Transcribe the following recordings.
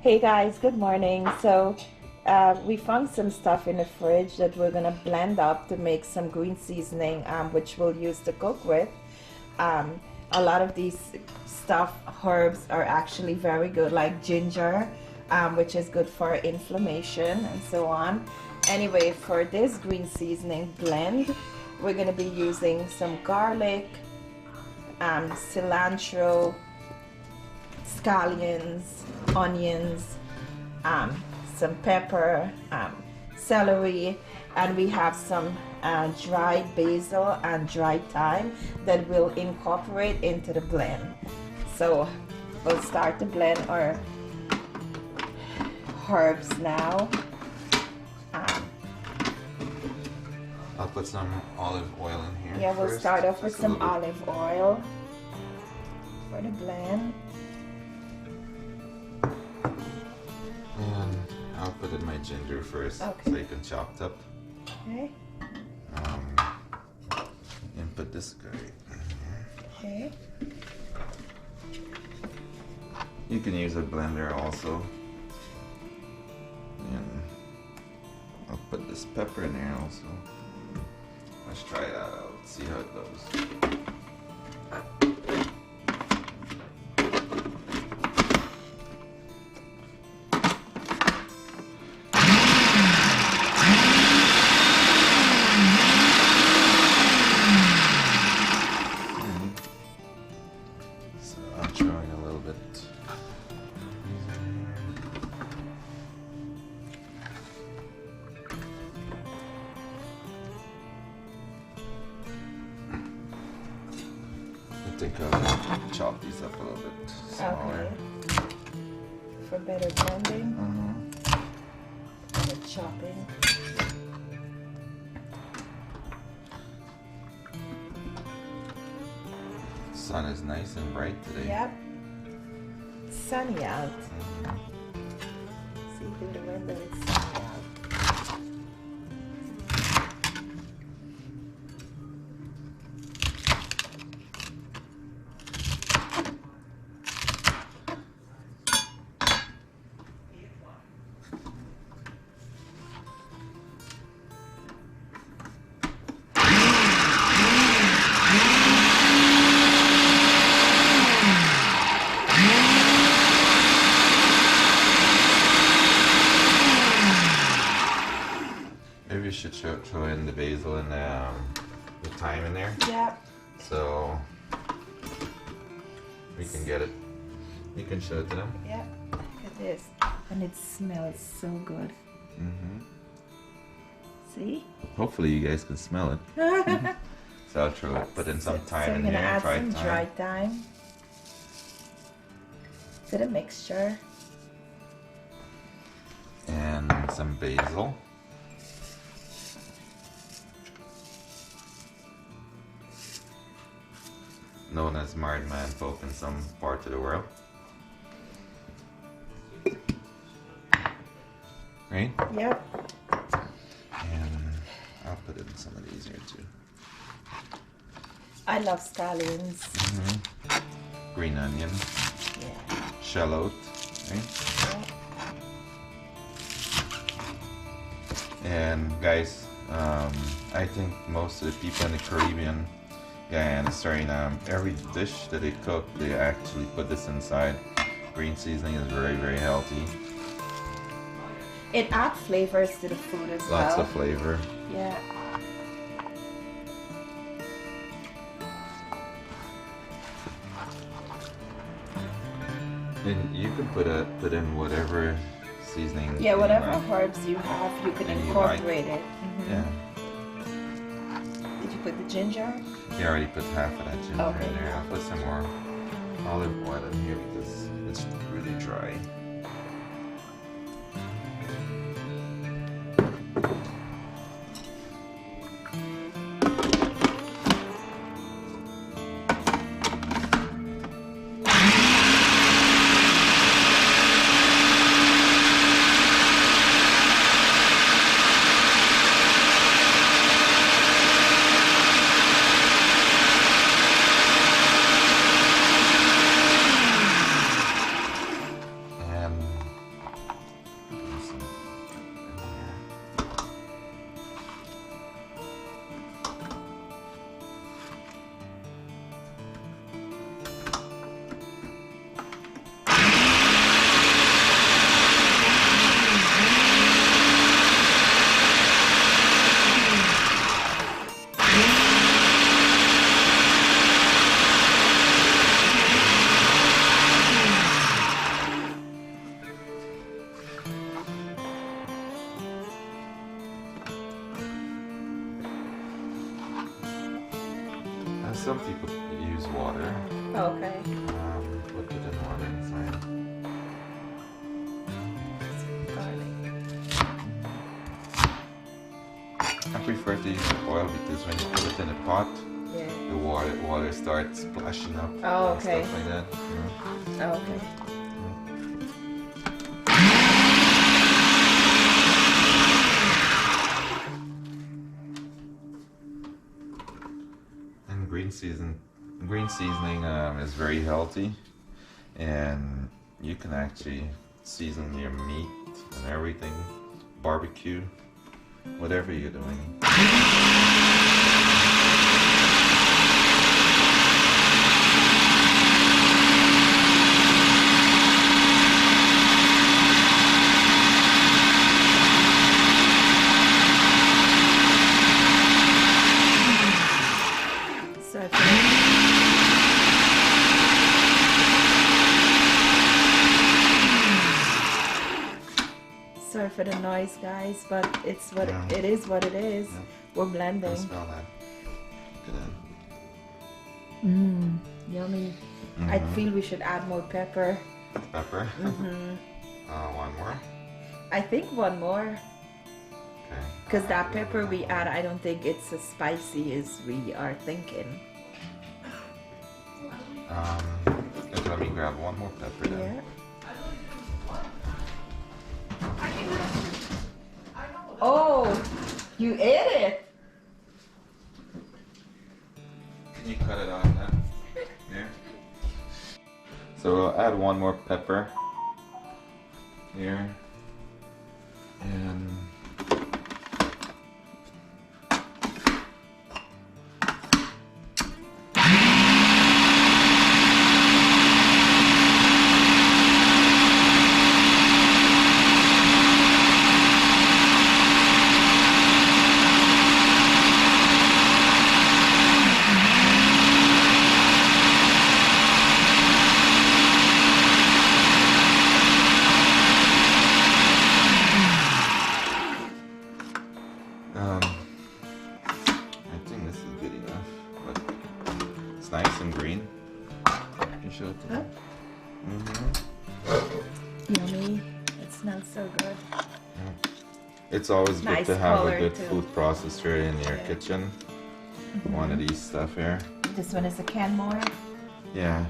Hey guys, good morning. We found some stuff in the fridge that we're gonna blend up to make some green seasoning, which we'll use to cook with. Um, a lot of these stuff herbs are actually very good, like ginger, which is good for inflammation and so on. Anyway, for this green seasoning blend, we're gonna be using some garlic, cilantro, scallions, onions, some pepper, celery, and we have some dried basil and dried thyme that we'll incorporate into the blend. So we'll start to blend our herbs now. I'll put some olive oil in here. Yeah, we'll first. start off with Just a some little bit. olive oil for the blend. And I'll put in my ginger first, Okay. so you can chop it up. Okay. And put this curry in here. Okay. You can use a blender also. And I'll put this pepper in there also. Let's try that out, see how it goes. So I'm throwing a little bit. I think I'll chop these up a little bit smaller. Okay. For better blending, better chopping. Sun is nice and bright today. Yep. Sunny out. See through the window, it's sunny out. Maybe we should throw in the basil and the thyme in there, Yep. so we can get it. You can show it to them. Yep. Look at this. And it smells so good. See? Hopefully you guys can smell it. So I'll put in some thyme so I'm in gonna here, add dried some thyme. dried thyme to the mixture. And some basil. Known as married man folk in some part of the world. Right? Yep. And I'll put in some of these here too. I love scallions. Green onion, Yeah. shallot, right? Yep. And guys, I think most of the people in the Caribbean, Guyana, Suriname, every dish that they cook, they actually put this inside. Green seasoning is very, very healthy. It adds flavors to the food as Lots well. of flavor. Yeah. And you can put in whatever seasoning. Yeah, you whatever like. herbs you have, you can And you like. incorporate it. Yeah. Did you put the ginger? You already put half of that ginger Okay. in there. I'll put some more olive oil in here because it's really dry. Some people use water. Okay. Put it in water inside. Garlic. I prefer to use oil because when you put it in a pot, Yeah. the water starts splashing up. Oh, and okay. Stuff like that. Oh, okay. And green seasoning is very healthy, and you can actually season your meat and everything, barbecue, whatever you're doing. Sorry for the noise, guys, but it's what Yeah. it is. What it is. Yeah. We're Can blending. smell that? Look at Yummy. that. I feel we should add more pepper. Pepper. One more. I think one more, Okay. because that pepper we add, I don't think it's as spicy as we are thinking. Let me grab one more pepper then. Yeah. Oh, you ate it. Can you cut it off now? Yeah. So we'll add one more pepper here, and I think this is good enough, but it's nice and green. You can show it to them. Yummy. It smells so good. It's always Nice good to have color a good too. food processor in your kitchen. One of these stuff here. This one is a can more. Yeah,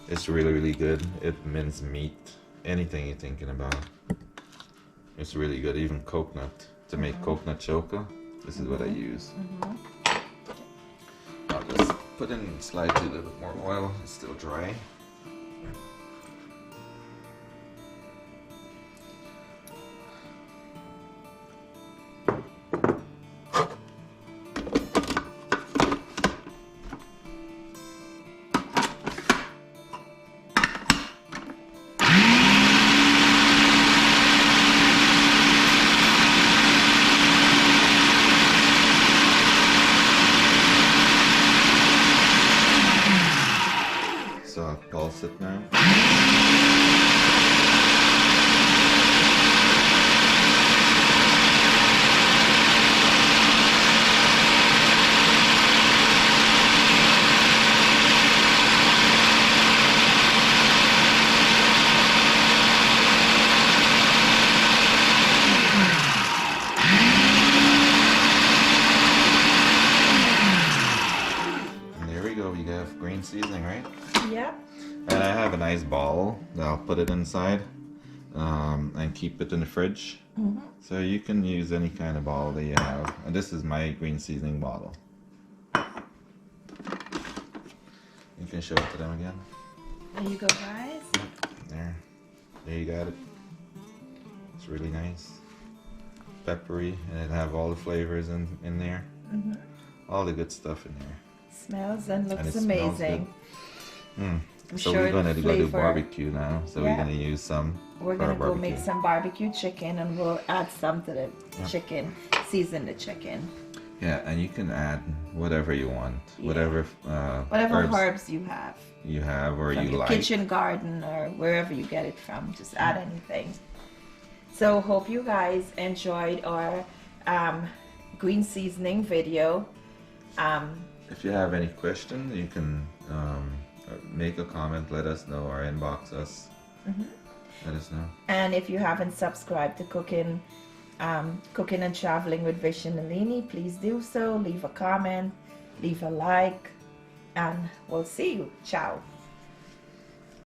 it's really good. It mince meat, anything you're thinking about. It's really good. Even coconut to make coconut choka. This is what I use. I'll just put in slightly a little bit more oil. It's still dry. So I'll pulse it now. And there we go. We have green seasoning, right? Yep. And I have a nice bottle that I'll put it inside and keep it in the fridge. So you can use any kind of bottle that you have. And this is my green seasoning bottle. You can show it to them again. There you go, guys. There. There you got it. It's really nice. Peppery, and it have all the flavors in there. All the good stuff in there. Smells and And looks it smells amazing. good. I'm So sure we're gonna the go do flavor- barbecue now. So Yeah. we're gonna use some We're for our gonna go make barbecue. some barbecue chicken, and we'll add some to the chicken. Season the chicken. Yeah, and you can add whatever you want, whatever Whatever herbs herbs you have you have or from you your like. kitchen garden or wherever you get it from. Just add anything. So hope you guys enjoyed our green seasoning video. If you have any question, you can make a comment, let us know, or inbox us. Let us know. And if you haven't subscribed to Cooking and Traveling with Vish and Nalini, please do so. Leave a comment, leave a like, and we'll see you. Ciao.